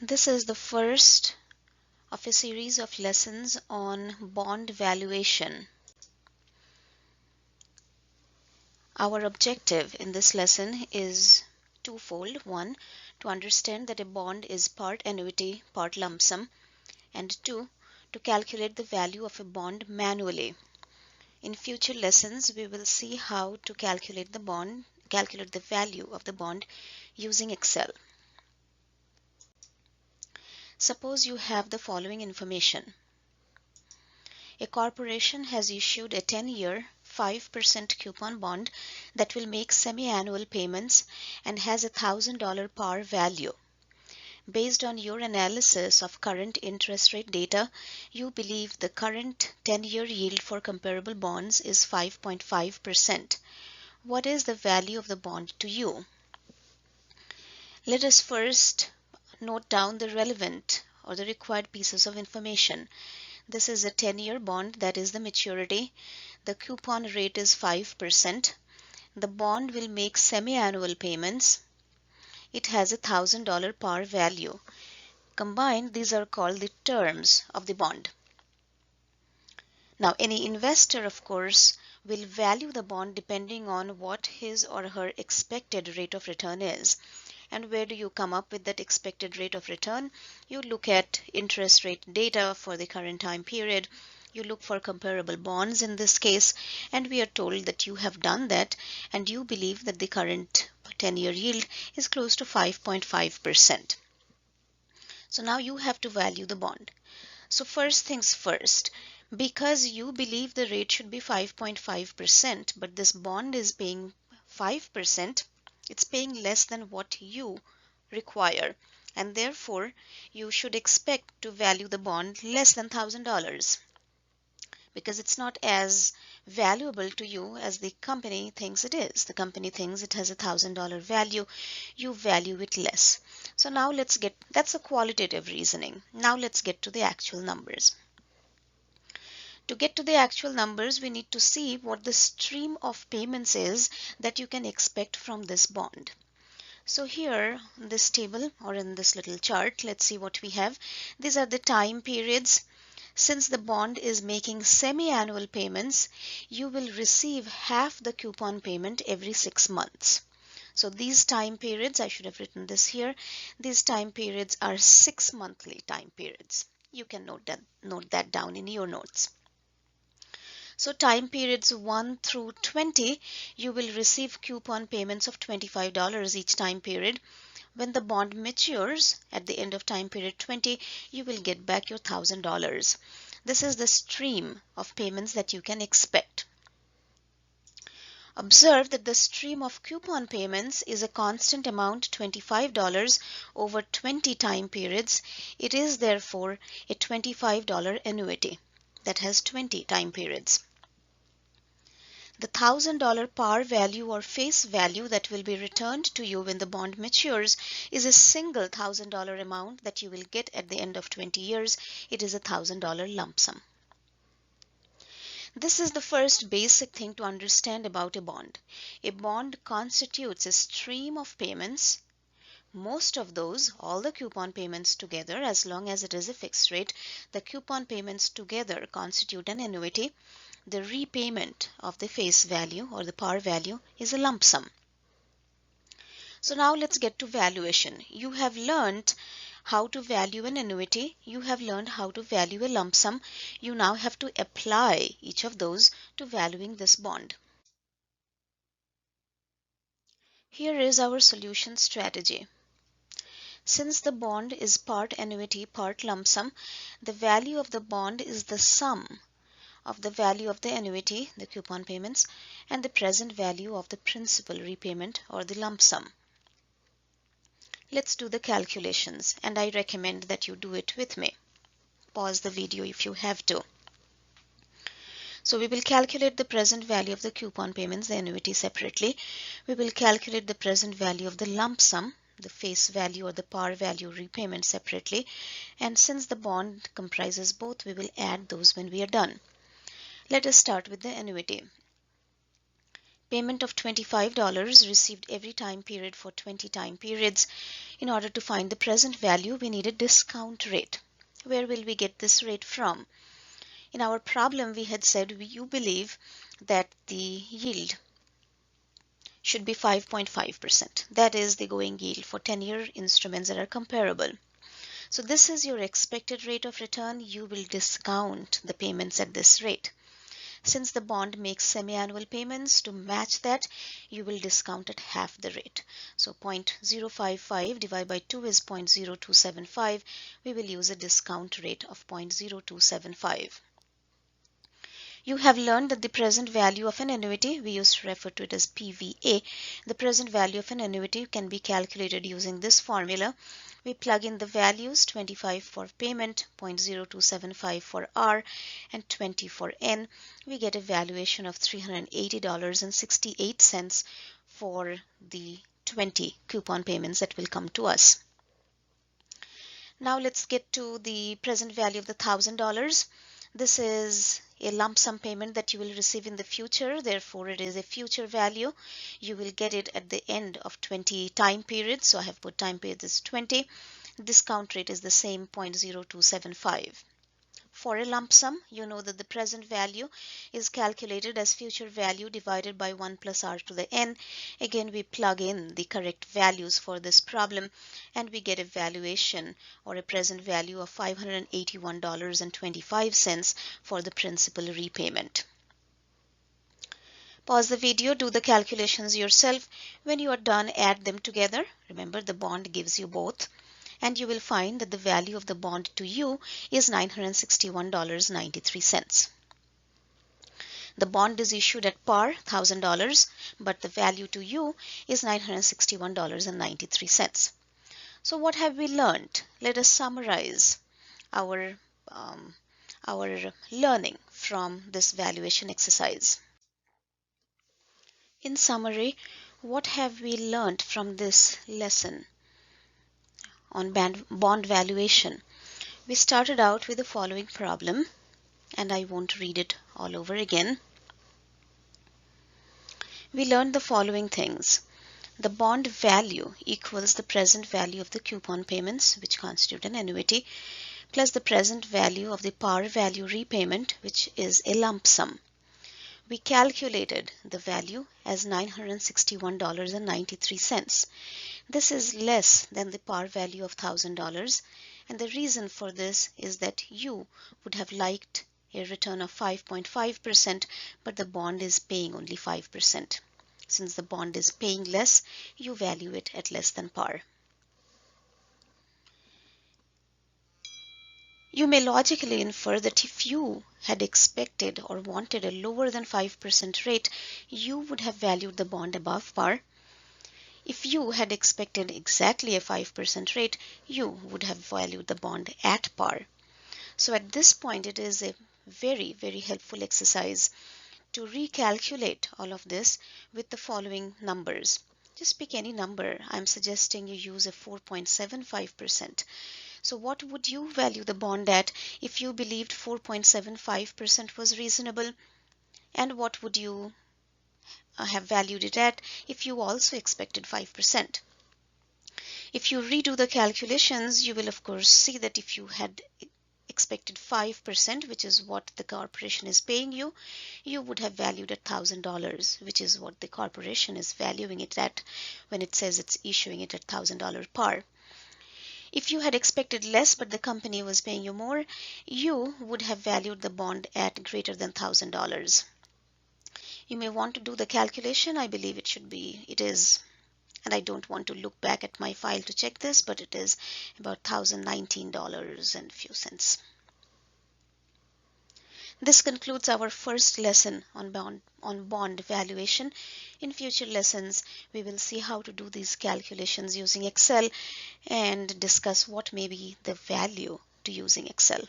This is the first of a series of lessons on bond valuation. Our objective in this lesson is twofold. One, to understand that a bond is part annuity, part lump sum, and two, to calculate the value of a bond manually. In future lessons, we will see how to calculate the value of the bond using Excel. Suppose you have the following information. A corporation has issued a 10-year, 5% coupon bond that will make semi-annual payments and has a $1,000 par value. Based on your analysis of current interest rate data, you believe the current 10-year yield for comparable bonds is 5.5%. What is the value of the bond to you? Let us first note down the relevant or the required pieces of information. This is a 10-year bond, that is the maturity. The coupon rate is 5%. The bond will make semi-annual payments. It has a $1,000 par value. Combined, these are called the terms of the bond. Now, any investor, of course, will value the bond depending on what his or her expected rate of return is. And where do you come up with that expected rate of return? You look at interest rate data for the current time period. You look for comparable bonds in this case, and we are told that you have done that and you believe that the current 10-year yield is close to 5.5%. So now you have to value the bond. So first things first, because you believe the rate should be 5.5%, but this bond is paying 5%, it's paying less than what you require, and therefore you should expect to value the bond less than $1,000 because it's not as valuable to you as the company thinks it is. The company thinks it has a $1,000 value, you value it less. So now that's a qualitative reasoning. Now let's get to the actual numbers. To get to the actual numbers, we need to see what the stream of payments is that you can expect from this bond. So here in this table or in this little chart, let's see what we have. These are the time periods. Since the bond is making semi-annual payments, you will receive half the coupon payment every 6 months. So these time periods, I should have written this here, these time periods are 6 monthly time periods. You can note that down in your notes. So time periods 1 through 20, you will receive coupon payments of $25 each time period. When the bond matures at the end of time period 20, you will get back your $1,000. This is the stream of payments that you can expect. Observe that the stream of coupon payments is a constant amount, $25 over 20 time periods. It is therefore a $25 annuity that has 20 time periods. The $1,000 par value or face value that will be returned to you when the bond matures is a single $1,000 amount that you will get at the end of 20 years. It is a $1,000 lump sum. This is the first basic thing to understand about a bond. A bond constitutes a stream of payments. Most of those, all the coupon payments together, as long as it is a fixed rate, the coupon payments together constitute an annuity. The repayment of the face value or the par value is a lump sum. So now let's get to valuation. You have learned how to value an annuity. You have learned how to value a lump sum. You now have to apply each of those to valuing this bond. Here is our solution strategy. Since the bond is part annuity, part lump sum, the value of the bond is the sum of the value of the annuity, the coupon payments, and the present value of the principal repayment or the lump sum. Let's do the calculations, and I recommend that you do it with me. Pause the video if you have to. So we will calculate the present value of the coupon payments, the annuity, separately. We will calculate the present value of the lump sum, the face value or the par value repayment, separately. And since the bond comprises both, we will add those when we are done. Let us start with the annuity. Payment of $25 received every time period for 20 time periods. In order to find the present value, we need a discount rate. Where will we get this rate from? In our problem, we had said you believe that the yield should be 5.5%. That is the going yield for 10-year instruments that are comparable. So this is your expected rate of return. You will discount the payments at this rate. Since the bond makes semi-annual payments, to match that, you will discount at half the rate. So 0.055 divided by 2 is 0.0275. We will use a discount rate of 0.0275. You have learned that the present value of an annuity, we used to refer to it as PVA, the present value of an annuity can be calculated using this formula. We plug in the values, 25 for payment, 0.0275 for R, and 20 for N. We get a valuation of $380.68 for the 20 coupon payments that will come to us. Now let's get to the present value of the $1,000. This is a lump sum payment that you will receive in the future. Therefore, it is a future value. You will get it at the end of 20 time periods. So I have put time period as 20. Discount rate is the same 0.0275. For a lump sum, you know that the present value is calculated as future value divided by 1 plus r to the n. Again, we plug in the correct values for this problem and we get a valuation or a present value of $581.25 for the principal repayment. Pause the video, do the calculations yourself. When you are done, add them together. Remember, the bond gives you both. And you will find that the value of the bond to you is $961.93. The bond is issued at par, $1,000, but the value to you is $961.93. So what have we learned? Let us summarize our learning from this valuation exercise. In summary, what have we learned from this lesson on bond valuation? We started out with the following problem, and I won't read it all over again. We learned the following things. The bond value equals the present value of the coupon payments, which constitute an annuity, plus the present value of the par value repayment, which is a lump sum. We calculated the value as $961.93. This is less than the par value of $1,000, and the reason for this is that you would have liked a return of 5.5%, but the bond is paying only 5%. Since the bond is paying less, you value it at less than par. You may logically infer that if you had expected or wanted a lower than 5% rate, you would have valued the bond above par. If you had expected exactly a 5% rate, you would have valued the bond at par. So at this point, it is a very, very helpful exercise to recalculate all of this with the following numbers. Just pick any number. I'm suggesting you use a 4.75%. So what would you value the bond at if you believed 4.75% was reasonable? And what would you have valued it at if you also expected 5%? If you redo the calculations, you will of course see that if you had expected 5%, which is what the corporation is paying you, you would have valued at $1,000, which is what the corporation is valuing it at when it says it's issuing it at $1,000 par. If you had expected less but the company was paying you more, you would have valued the bond at greater than $1,000. You may want to do the calculation. I believe it is, and I don't want to look back at my file to check this, but it is about $1,019 and a few cents. This concludes our first lesson on bond valuation. In future lessons, we will see how to do these calculations using Excel and discuss what may be the value to using Excel.